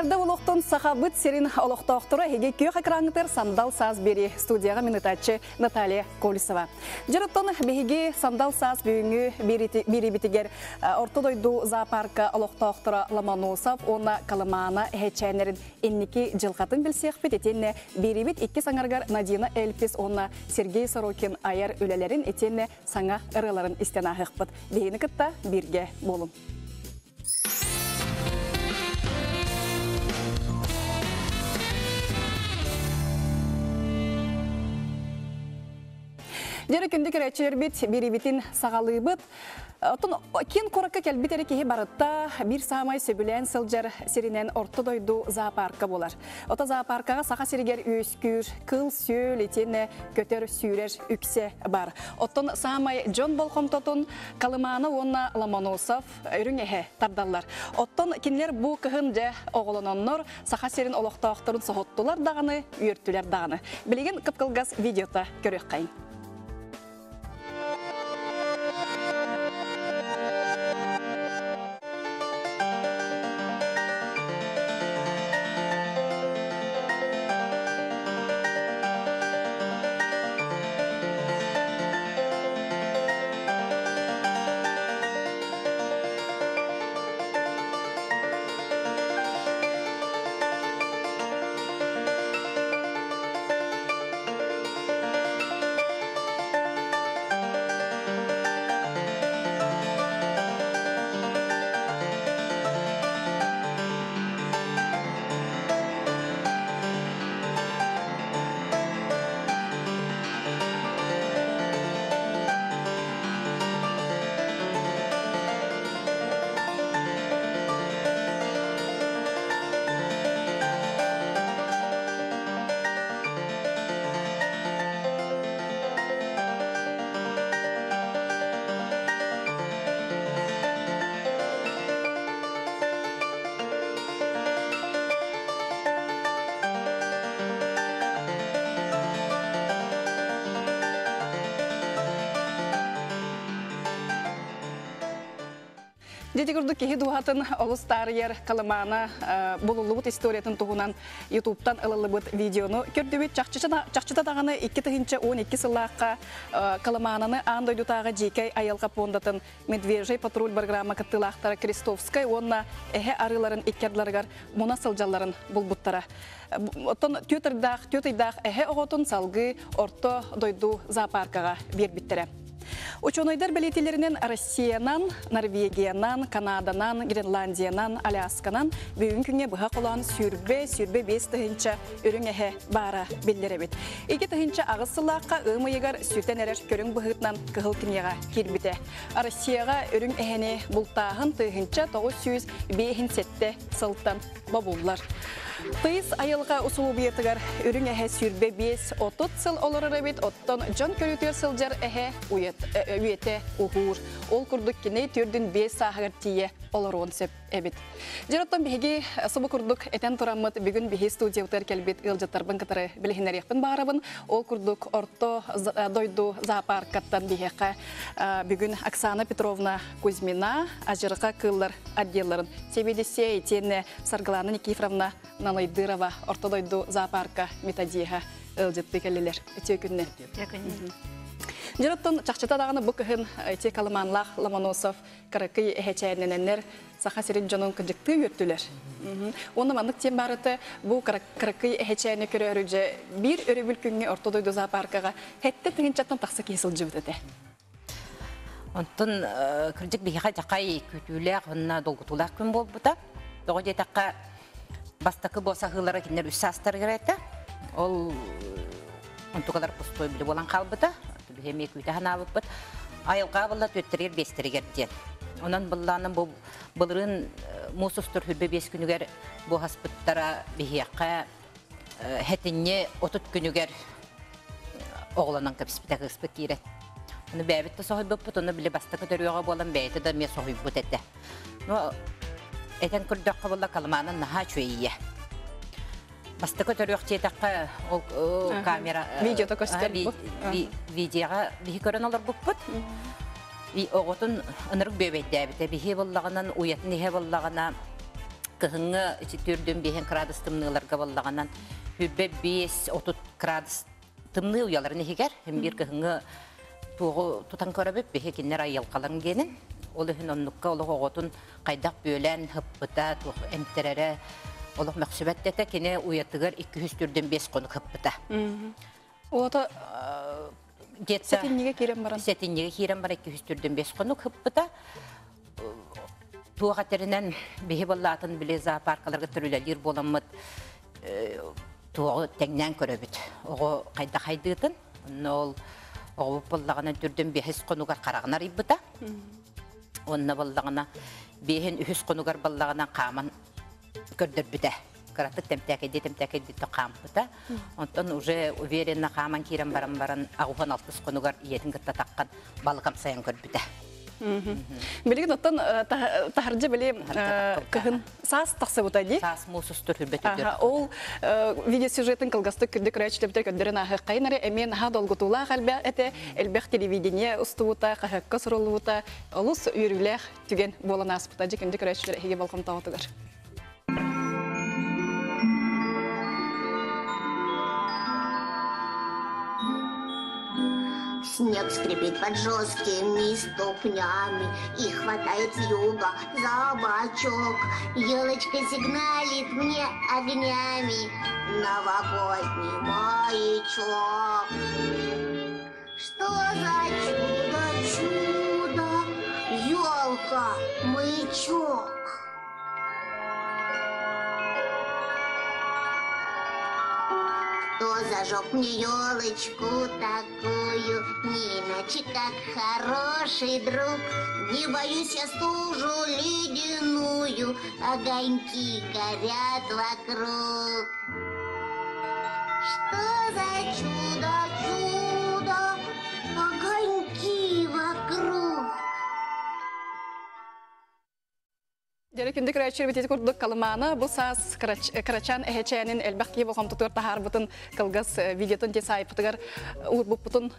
Сахарда улуқтың сахабыт серин олықтауқтыры еге күйеқ экрангытыр сандал саз бері студияға минутачы Наталья Колесова. Жырыттың бейге сандал саз бүйіңі бері бітігер ортодойду зоопарка олықтауқтыры Ламаносов, оны калымана әйчәнерін еннекі жылғатын білсеқ бет етенне бері бет 2 саңарғар Надина Эльпес, оны Сергей Сорокин аяр өлелерін етенне саңа ырыларын істенағық бұд. Бейіні күтті бірге болын. Дері күндік рәчер бет, бері бетін сағалы бұд. Отын кен қораққа кәлбетері кейі барытта бір самай сөбілен сылжар серінен ортодойду зоопарка болар. Ота зоопаркаға сақа серігер өскүр, кыл сөл етені көтер сүйрер үксе бар. Отын самай Джон Болхомтотын калыманы онна Ламаносов үрін әхе тардалар. Оттын кенлер бұл кығын жа оғылыноннор сақа серін олықтауқтырын соғыттылар дағыны, үйірттілер дағыны. Білеген қыпқылғас видеота көрек қайын. Дети күрдік кеге дуғатын олыстарыер калымана болулығыт историятын тұғынан YouTube'тан ылылыбыт видеону көрдібет чақчыта тағаны 2-12 сылаққа калымананы андойдутаға жекай айалға пондатын Медвежий патруль программа кыттылақтары Крестовскай, онна әхе арыларын иккердларығар мұна сылжаларын бұлбұттара. Оттон түйетайдақ әхе оғытын салғы орто дойду зоопаркаға бербіттірі. Ученыйдар білетелерінен Россиянан, Норвегиянан, Канаданан, Гренландиянан, Алясканан бүйін күнге бұға қолан сүрбе 5 тұхынша үрін әхе бара білдері бет. Екі тұхынша ағысылаққа ұмыйығар сүйтен әрер көрін бұғытнан кығыл кінеға келбіті. Россияға үрін әхене бұлтағын тұхынша 905 сылттан бабулар. Тыйыз айылға ұсылу бетігар үрін әхе сүрбе 5-30 сыл олырыр бет, оттон жон көрітер сылжар әхе үйеті ұғыр. Ол күрдік кеней түрдің 5 сағығыр тие олыруын сөп әбет. Жероттан беге сұбы күрдік әтен тұрамыд бүгін беге студия ұтар кәлбет ұлжаттарбын кітары білігінер еқпін барабын. Ол күрдік орто дойду зоопаркаттан бегеқа бүгін Оксана Петровна Кузьмина ажырға кыллар отделларын себедесе етені Саргалана Никифоровна Налайдырова ортодойду зоопарка методиға ұлжатты кәлелер. Өте күнне. Жироттон чақчыта дағаны бұл күхін те калыманлақ Ламаносов қарақы әхечәйіненер сақа серін жонын күнжікті өттілер. Оны мандық тем барыты бұл қарақы әхечәйіне көрі өріже бір өрі бүл күнге ортодойду зоопаркаға хәтті түген чаттан тақсы кесіл жүбіт әті. Онтын күрдік бейға жақай күтілер ғынна долғытулар күн бол бұта. Доғы детаққа бастақы болса ғылары кендер үсі астар керетті. Ол онтуғалар пұстой білі болан қалбыта. Хемия күйтәһен алып бит. Айылга булла төттөрер бестергер ден. Онан булланын булырын мусустур хүлбе 5 күнүгер бу хаспыттара бихиякка хетинне 30 күнүгер огланан каписпитага спекире. Аны бәбитте сохойбып бут, аны биле бастакы төрөөгө болан бәйте да мен сохойбут этте. Но этен күрдөк булла калманын наха чөйе. Бастакы төрөк жетакка ол камера видеото көрсөтөт бу. Видеога бихи көрөн алар буппут. И оготун ынырык бебейдәбите бихи буллаганан уятны хе буллагана кыһыңы 4-5 градус тымныларга боллаганан хүрбе 5-30 градус тымны уяларын егер бир кыһыңы тугу тутан көрөбөп бехе кинер айылкалан генин ол үһүн оннукка олох оготун кайдак бөлән хыппыта тух эмтерере олох максыбаттата кине уятыгар 200-5 конук хыппыта. Ота Детса сетинниге кирен баран. Сетинниге кирен бар 200-5 конук хыппыта. Туга теринен бехе боллатын биле зоопаркаларга төрүлөлөр боламыт. Тугу теңнен көрөбүт. Ого кайда хайдытын. Ол ого боллагана 4-5 конуга карагынар ибыта. Онна боллагана бехен 3 конугар боллагана каман көрдөрбүтэ. Каратык темтәкеде кампыта. Онтон уже уверенно каман кирен баран агуфан 6 конугар иетин гытта таккан балыкам саян көрбүтэ. Билеген оттан тахаржы биле кыһын саас тақсы бутайди. Саас мусустур хүрбөтөдөр. Ол видеосюжетін кылгасты күрдік рәчлепте көндөрен ахы кайнары эмен ха долгутула халбя эте элбех телевидение устубута кахакка сурулута олус үйрүлэх түген боланас бутажы күндік рәчлер хиге балкам тагытыгар. Снег скрипит под жесткими ступнями и хватает с юга за бочок. Елочка сигналит мне огнями, новогодний маячок. Что за чудо, елка, маячок? Кто зажег мне елочку такую, не иначе как хороший друг. Не боюсь я стужу ледяную, огоньки горят вокруг. Что за чудо, огоньки вокруг. Дерек күндік рәчер бетет күрдік калыманы, бұл саас Карачан әхечәнін әлбәқке болғам тұтыр тахар бұтын кылгас видеотын те сайпытығар ұр бұтын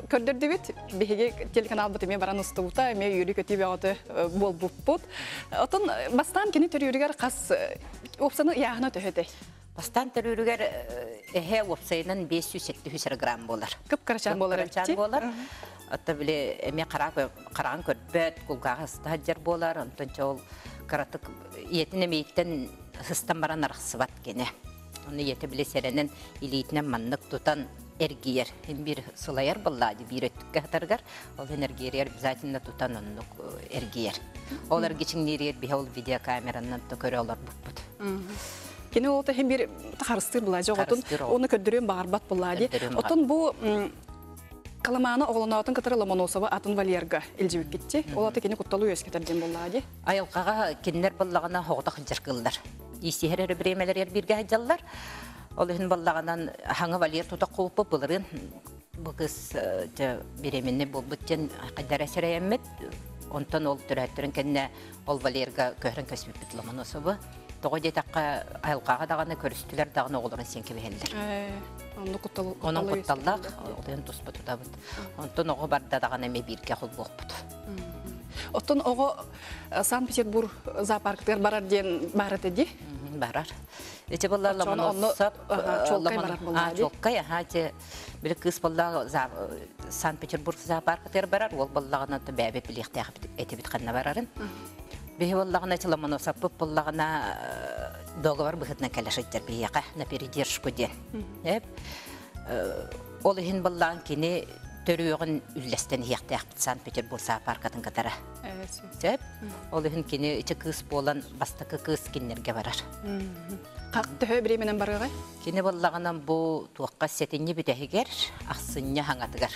көрдірді бет. Беге телеканал бұтыме баран ұстығыта, әме үйрі көтей бәғаты бол бұт. Отын бастан кені төр үйрігер қас опсаны яғына төхеті. Бастан төр үйрігер әхе опсайынан 500-700 грамм болар. Күп Карачан болар Карачан болар. Ата біле әме қараған көрбет, құлғағыз тағаджар болар, онтан чол каратык иетин эмейттен хыстан баран арақсы бат кене. Оны иеті біле сәренен илейтінен маннық тұтан әргейер. Бир сылайар боллады, бир өттікке қатарғар, ол энергейер обязательно тұтан оннық әргейер. Ол әргечіңнер бе ол видеокамеранан көрі олар бұппыд. Кені олты хем бір тақарыстыр бұлады, оны көддірен бағарбат бұлады. Отын бұл Каламаны оғылынатын кітірі Ломоносова атын Валерга елжевік кетті. Ол аты кені құтталу өз кетерден болады. Айылқаға кеннер боллағына хоғыда қылжар қылдар. Естихер әрі біремелер бірге хаджалар. Ол үйін боллағынан хаңы Валер тұта қуыпы бұлырын. Бұл қыз біременне бұл бұттен қайдар әсер әйеммет. Онтан ол түрәттірін кенне ол Валерга көрін көсіп біт Ломоносова. Тоғы детаққа айылқаға дағаны көрістілер дағаны оғылырын сен кебегелдер. Оның құтталлақ, олығын тұспы тұтабыд. Онтан оғы барда дағаны әме бірге құл болпыд. Оттан оғы Санкт-Петербург зоопарктығар барар ден барат еді? Барар. Эти болла Ломоносов, чолкай, бір қыз болла Санкт-Петербург зоопарктығар барар, ол боллағына бәбе біліқтіғ әті бітқанына барарын. Бе боллағына Ломоносов бұп боллағына договор бұхытна кәлішеттер бейеға на передержку ден. Ол үйін боллағын кені төріғін үллестен еқті әқпіт Санкт-Петербург зоопаркатын қатара. Ол үйін кені үчі қыз болан бастықы қыз кеннерге барар. Қақ түхі біременен барыға? Кені боллағынан бұл туаққа сетінне бүтәхігер, ақсынне хаңатығар.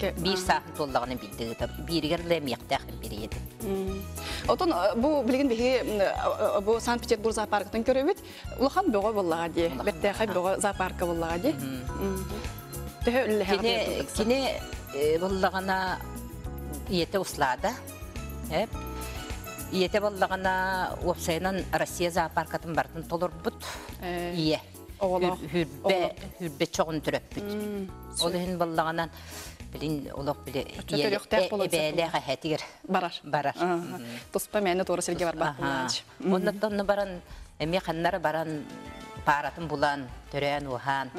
Bir saat olağını bildiği tabi. Bir yerle miyaktağı biri yedi. Oton bu bilgin bihi bu Sankt-Peterburg zooparkından görübüt. Ulahan boğa vallahi diye. Betteğe boğa zooparkı vallahi diye. Töhe öyle hayatı. Kine vallahına iyete uslada. Hep. Iyete vallahına opsaynan Rusya zooparkatın bardan tolur but. İyi. Hürbe çoğun türöp büt. Olağın vallahına Билин олох биле. Төрөктөр болот. Эбелеге хатигер. Барар. Барар. Тоспа мәне туры сирге бар бакылач. Оннан баран эми ханнары баран паратын булан төрән ухан.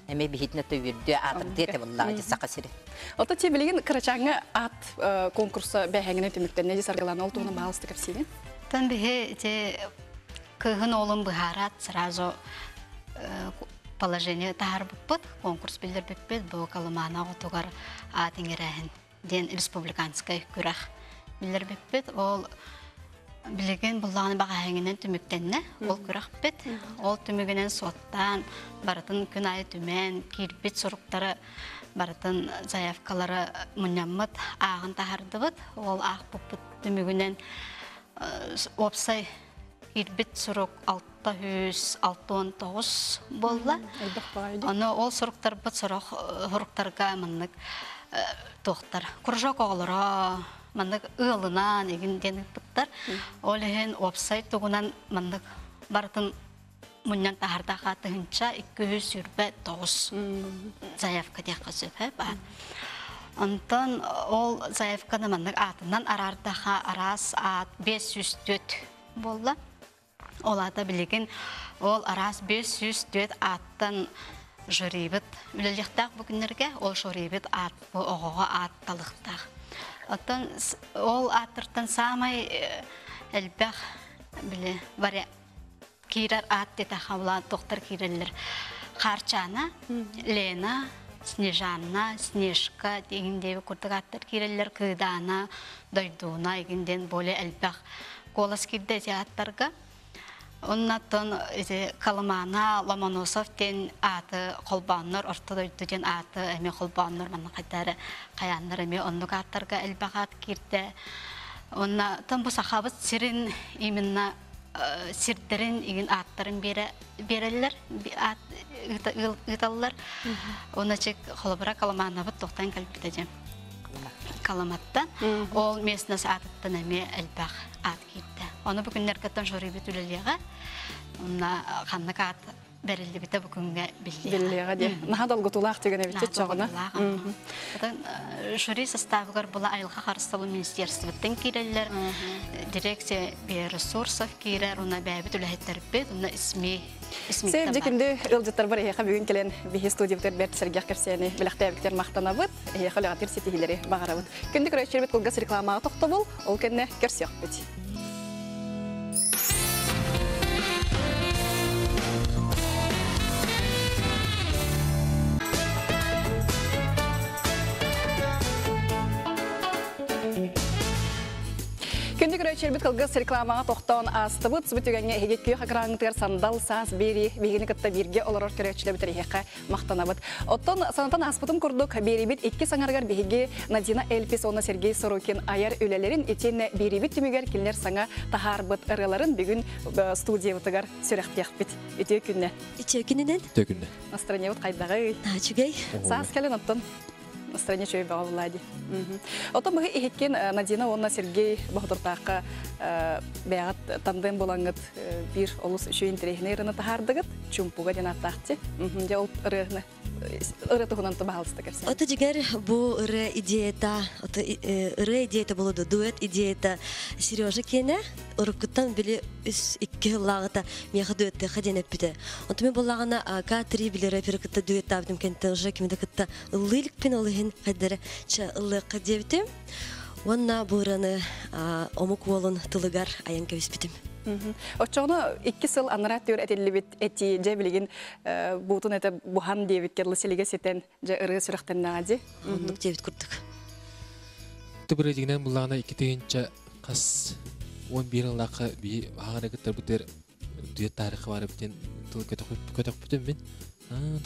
Эми бихитне төйүрдү атырды те буллага сакасыри. Ота те билеген кырачаңы ат конкурса бәһәңне тимиктен неде саргаланы ол тугына балысты кепсиген. Тан бихе те кыгын олым быхарат сразу положение тахар буппут конкурс билдер биппет бу каламана отугар атиңерәһен ден республиканская күрәх билдер биппет ол билеген буллагын багаһыңнан түмүктенне ол күрәх бит ол түмүгенен соттан баратын күн ай түмен кирбит соруктары баратын заявкалары муннаммат агын тахардыбыт ол ак буппут түмүгенен опсай кирбит сорук 669 болла. Аны ол соруктар бит сорок хоруктарга мыннык тохтар. Кружок оглара мыннык ылынан эгинден биттер. Ол ген вебсайт тугунан мыннык бартын муннан тахарда хатынча 229 заявка дякасып ба. Антон ол заявканы мыннык атынан арардаха арас ат 504 болла. Олата билеген ол арас 504 аттан журибит үлелектак бүгүннерге ол журибит ат бу огого атталыктак. Оттан ол аттыртан самай элбах биле баря кирар ат дете хавла доктор киреллер Харчана, Лена, Снежанна, Снежка дегендеби курдук аттар киреллер кыдана, дойдуна эгинден боле элбах голос кирде аттарга. Оннаттан Каламана, Ломоносов ден аты колбаннар, ортодойду ден аты эме колбаннар мана кайтары каяннар эме оннук аттарга элбагат кирде. Оннаттан бу сахабыт сирин именно сирдерин иген аттарын берелер, ыталлар. Оначек холобра Каламанабыт токтан калбирдежем. Каламаттан ол местнес аттан эме элбаг ат кирде. Оны бүгүннер каттан жорибит үлелега. Онна ханнак ат берилди бите бүгүнгө биллега де. Нахадал гутулак деген бите чагына. Жюри составыгар була айылга карысталуу министерствоттон кирелер, дирекция биоресурсов кирер, уна бәбит үлехеттер бит, уна исми Сәбде күнде ылжыттар бар ехе бүгін келен бихи студиябытыр бәрт сәргех кәрсәне біліқтәбіктер мақтанабыт, ехе лағатыр сетігілері бағарабыт. Күнді көрәшербет қылғас рекламаға тоқты бол, ол кәнне көрсек біт. Күнді көрәшербет қылғас рекламаға тоқтауын астыбыт, сұбыт өгенге егеккүйі қақыраңытығар сандал, саас, бері, бейгіні кітті бірге оларар көрәшілебітер ехе мақтанабыт. Оттон санатан аспытын күрдік беребет екі саңарғар бейге Надина Эльпис, оны Сергей Сорокин аяр өлелерін етен беребет түмігер келінер саңа тахарбыт ырыларын бүгін студиябытығар сөрәқтияқ бет. Өте күнне. Өте күннен? Өте күнне. Настроение вот қайдағы. Начугай. Саас келін оттон. Настроение чөй бағалади. Отон бұғы ихеккен Надина онна Сергей бағдыртаққа бәғат тандем болаңыт бір олыс үшөйін тірехіне ұрыны тахардығыт, чумпуға ден аттақты. Де ол ұры тұғынанты бағалысты кәрсен. Ота жігер бұл ұры идеята болуды, дуэт идеята Сережа кені ұрыққыттан білі үс екі лағыта меға дуэтті қаден өппіді. Онтымен болағына К3 білері перекітті дуэтті абдым кенті ұжы кемді кітті ұлылықпен олығын қадары ча ұлыққа дебітім. Онна бұл ұраны омық олын тұлығар аян көбіспітім. Очоғына 2 сыл анырат дeur әтелібет әті жа білеген бұтын әті бұхан дебет керлі селеге сетен жа ұры сүріқтен нағади. Онлық дебет күрдік. Түбірі дегенен бұлағына 2 тегенші қас 11 лақы бей ағаны күттір бұтыр дүет тарихы бары бітен көтіқ бүтін мен.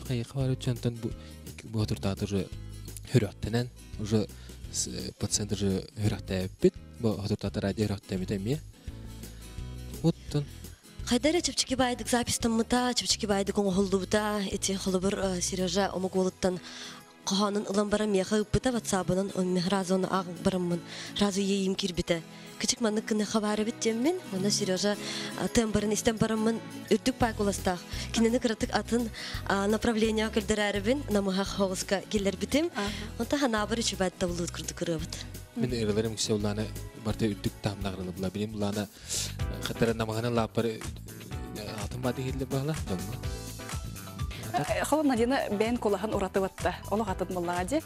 Қайықы бары бүтін бұл отыртады хүріқтенен, пациент хүріқтәй біт, бұл отыртады радио хүріқтәй бітен Оттон. Қайдары чөпчікі байдық запистан мұта, чөпчікі байдық оңы холдубыта, еті холыбыр Сережа омық олыттан Коханын ылан бара меха ыппыта ватсабынан он мех разы оны ағын барамын. Разы ейім кирбіті. Кичик манны кыны хабары биттеммен. Оны Сережа тембарын истем барамын үрдік пай куластақ. Кинені кыратык атын направление көлдірәрібін. Намыхақ хоғызға келер бітім. Онта ханабыр үші бәтті бұлуд күрді кырыбыт. Мен ырыларым кісе оланы барда үрдік тамнағырыны бұла. Білем бұланы қаттары намағаны лапары атын бады келді бағла. Холом Надина бен колахан ураты ватта. Оло хатын буллади.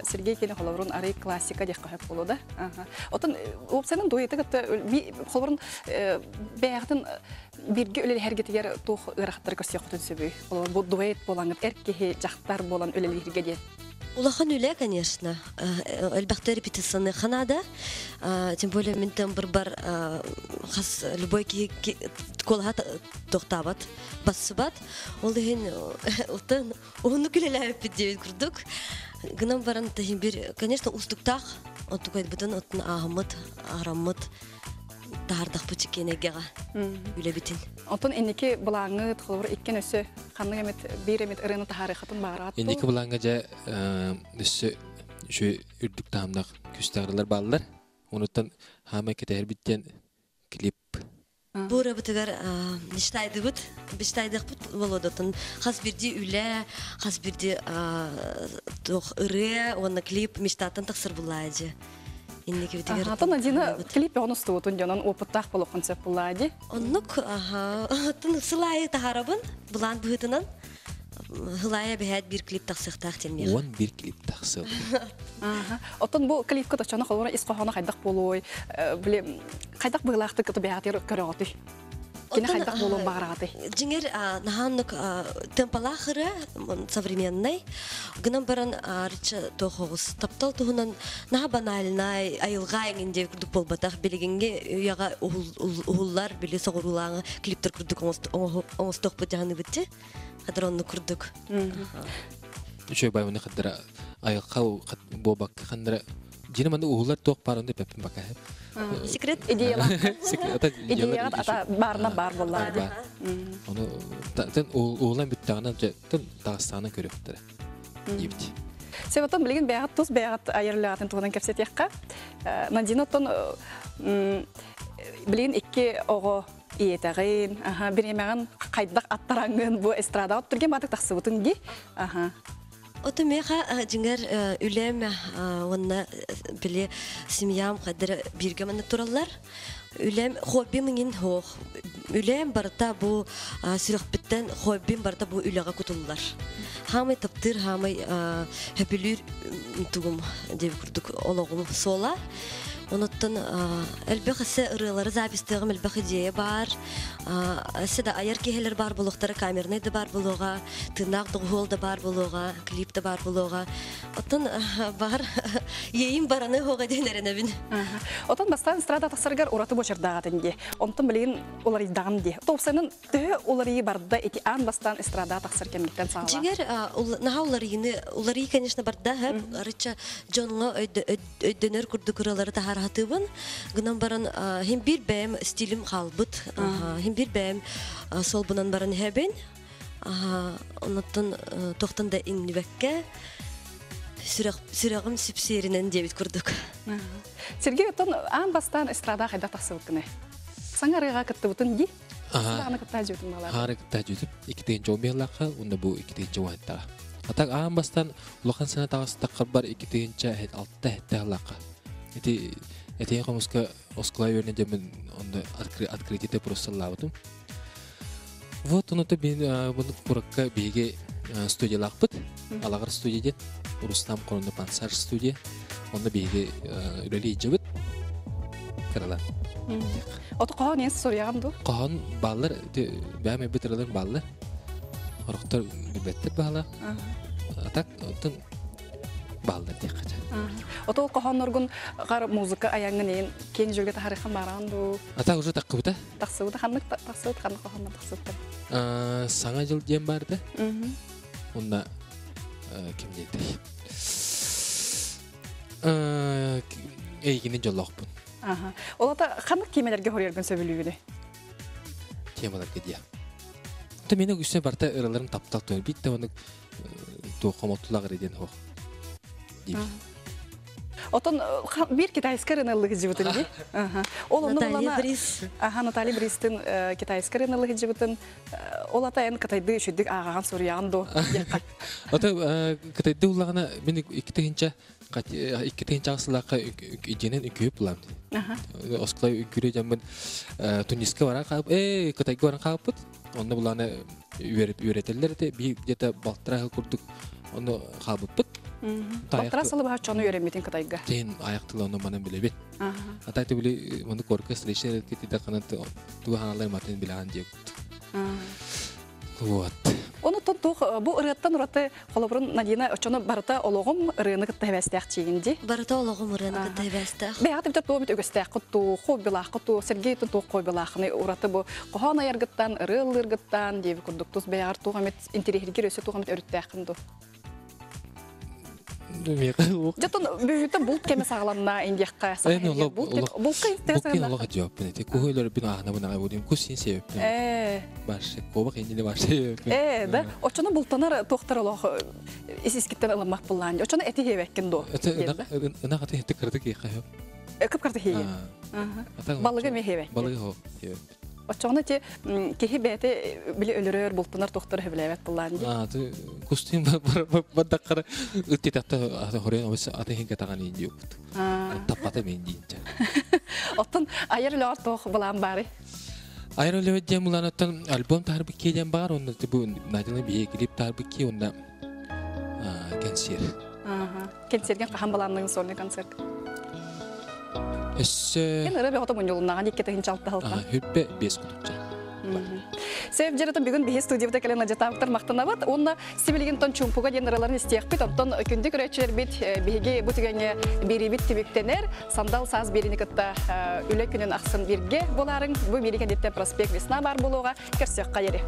Сергей кене холорун ары классика дек кахып болуда. Отон опсанын дуеты гатта холорун бәягтын бирге өлел хәргетигер тух ырахтар көсөк төсөбүй. Олор бу дует болаңыр эркеһе жактар болан өлелерге дет. Улахан үле, конечно. Әлбәқті репетицияны ханада. Тем более, мен там бар хас любой колхат тоқтабат, басыбат. Ол деген отын оны күлеләп бедеуін күрдік. Гынам баран тахин бір, конечно, устуктақ. Отын көйд бұтын отын ағымыт, арамыт. Тардақ бұчық кенегеға үле бітін. Отын енеке бұлаңы тұқылыр еккен өсі қанның әмет, бір әмет ұрыны тахары қатын бағырат. Енеке бұлаңға жа өсі үрдік тағымдақ күстағырылар балылар. Онуттан хама кетер біттен клип. Бұра бұтығар нештайды бұд, біштайдық бұд володатын. Қас бірде үлі, қас бірде ұры, оны клип мештатын тақсыр бұлайды. Атын Надина клипе оны стуытын жонан опыттақ болу концепт бұлады. Оннук, сылайы тағарабын, бұлан бұғытынан. Хылая бәйәд бір клип тақсықтақ темеғ. Он бір клип тақсық. Отын бұл клипке ташаны қолуына исқоғаны қайдақ болуы, қайдақ бұғылақты күті бәйәтер көрі ғаты. Кені қайдақ болуын бағырағаты. Жеңер нағанлық темпалақыры современный. Гынан баран арыча тоқоғыз. Таптал тұғынан наға баналынай айылға еңінде күрдік болбатақ. Белегенге ұяға ұғылар, беле соғырулаңы клиптер күрдік оңыз тоқ бұтяғаны бітті. Қадар оны күрдік. Үшөй байуыны қадыра айылға болбақ қандыра. Жені маңды ұғылар тоқ барынды пәпін бақа әп. Секрет? Идеялар. Идеялар ата барына бар болады. Оғылан бүттіғынан Дағыстағынан көріптірі. Ебді. Себетін білген бәғат тұз бәғат айырлығатын тұғынан кәпсет еққа. Надина оттан білген екі оғы иетағын, біремеғін қайдақ аттараңын бұл эстрадағыт түрген батық тақсы бұтын ге. Ота меха жиңер үлем онна биле семьям кадыр бирге мана тураллар. Үлем хобби меңин хох. Үлем барта бу сүрөх биттен хоббим барта бу үлеге кутуллар. Хамы таптыр, хамы хөпүлүр тугум деп күрдүк ологум сола. Онуттан әлбәхесе ырылары запистығым әлбәх идея бар. Әсіда аяр кехелер бар болуқтары, камерный да бар болуға, тырнақ дұғыл да бар болуға, клип да бар болуға. Оттан бар ейім бараны хоға денеріне бін. Оттан бастан страда тақсарғар ораты бөшірдағатын де. Онтан білеген олар идағын де. Топсанын түі олары барда эти ан бастан страда тақсар кемгеттен сағыла. Жеңер, наға олары, конечно, барда, арыча Джонға өйденер күрді күралары тағар хатыбын. Гынан баран хем бир бәм стилим қалбыт. Хем бир бәм сол бұнан баран хәбен. Онаттан тоқтан да иннібәкке сүрәғым сүпсерінен дебет күрдік. Сергей, оттан аң бастан эстрада қайда тақсы бұткыны? Саңарыға күтті бұтын ди? Сағаны күтті әжуетін балар? Ары күтті әжуетін. Екітеген жол меғлаққа, онда бұл екітеген жол әйттаға. Атақ аң бастан ұлақан сана тағысы таққар бар екітеген жа алтта әтті ғлаққа. Этең комуска осклай верне демен онда открытие просто лаутум. Вот он это бин буну куракка биге студия лакпыт. Алагар студия дет. Рустам коронда пансар студия. Онда биге үлели жибит. Карала. Ото каан ес сорягамду. Каан баллар бәме битерелер баллар. Ороктор беттер бала. Атак отын баллар декача. Ото каан норгун гар музыка аяңын кен жөлгө тарихын баранду. Атак уже таккыбыта. Таксыбыта ханнык таксыбыт ханнык каандан таксыбыта. Саңа жыл дем барды. Онда ким дейт? Эйгинен жоллокпун. Олата ханнык кемелерге хорергөн сөбүлүүнү. Темаларга дия. Та менин үстүнө барта ыраларым таптал той битте оны тоокомоттулагыр еден хо. дейбит. Отон бир китайская рынылыгы жибытын ди. Ол оны Наталья булана. Брис. Наталья Бристин китайская рынылыгы жибытын. Ол атайын кытайды үшүдүк агаган сурьяндо. Ата кытайды улагана мен икитинче асылака иженен үкүйүп булам. Осклай үкүрө жамын Туниске бара калып, кытайга бара калыппыт. Онда буланы үйрөтелер де би где-то балтыра курдук. Оны калыппыт. Балтыра салып ачаны үйрөнмөтүн кытайга. Тен аяктылы оны манан билебет. Атайты биле муну корка стречер кетиде канат туганалар матен билан деп. Вот. Оны тоттук бу ырыттан ураты холобрун Надина очоно барыта ологом рыны кытабастак чигинди. Барыта ологом урана кытабастак. Бәгат бит тообит өгөстак кытту, хоббилах кытту, Сергей тоттук койбилахны ураты бу кохана яргыттан, ырылыргыттан деп курдуктус бәгар тугамет интерьерге өсө тугамет өрүттәкынду. Жатын бүйүтө булт кеме сагаланна индиякка сагаланна. Булка интересно. Булка лога жооп бенете. Көйлөр бин ахна бина будим кусин себеп. Башы кобак индиле башы. Да. Очоно бултанар тохторолох исискиттен ыламак буллан. Очоно эти хебеккен до. Ана каты хетте кырдык яка. Кып кырды хее. Балыгы ме хебек. Балыгы хо. Очоно те кеһи бете биле өлөрөр бултанар тохтор хеблебет буллан. Ты кустим бадаккара ыттетакта хорен ось ата хинге таган инди юк. Тапата мен динче. Оттон айырлар тох булан бары. Айырлар жемуланаттан альбом тарбы кеен бар онда бу Надина бие клип тарбы ке онда концерт. Концертке кахан баландын сонный концерт. Эссе. Эн ребе ото муньулнаган иккетен чалты халкан. Хүппе 5 кутуча. Сев жеретен бүгүн бие студияда келен ажатаптар мактанабат. Онна сибилген тон чумпуга денерларын истиякпит. Оттон күндүк речер бит биге бутугене бирибит тибиктенер. Сандал саз бериникетта үле күнүн аксын бирге боларың. Бу Мерекедетте проспект Весна бар болуга керсек кайры.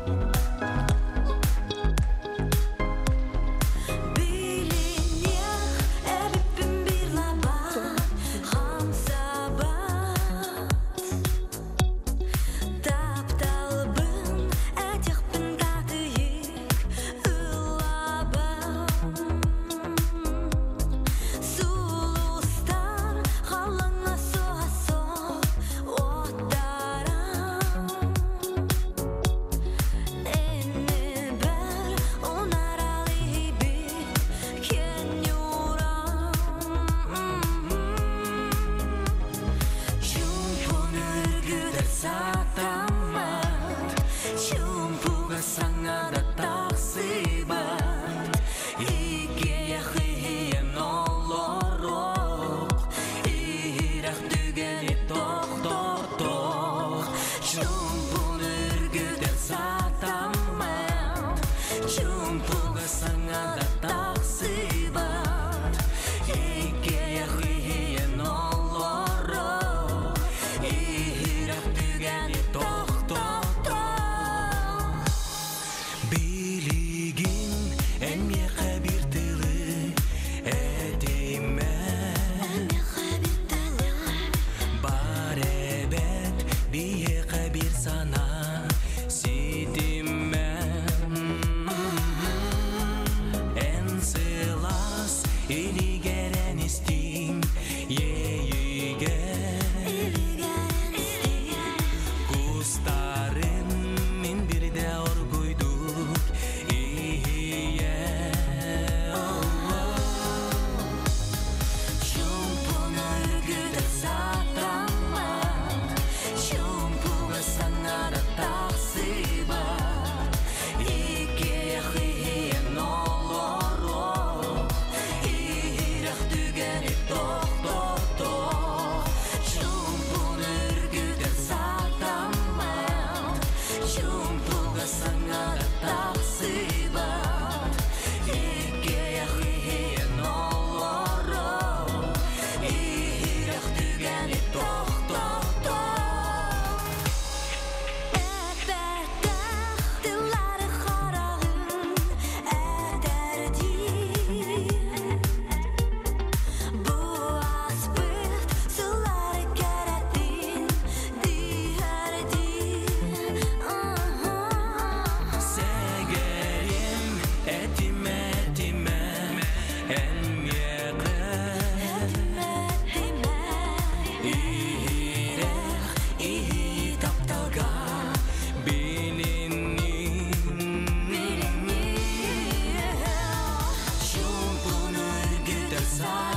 Side.